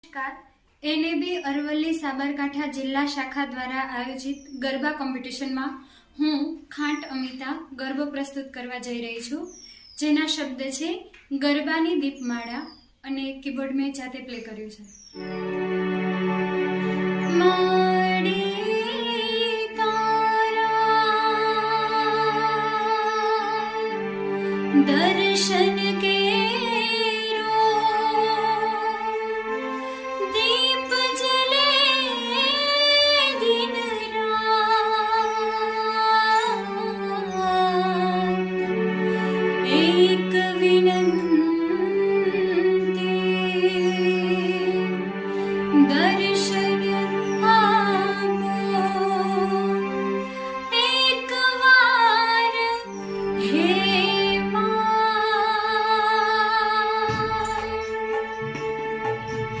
નમસ્કાર। એનએબી અરવલ્લી સાબરકાંઠા જિલ્લા શાખા દ્વારા આયોજિત ગરબા કોમ્પિટિશનમાં હું ખાંટ અમિતા ગરબો પ્રસ્તુત કરવા જઈ રહી છું, જેના શબ્દ છે ગરબાની દીપમાળા અને કીબોર્ડ મેં જાતે પ્લે કર્યું છે। દર્શન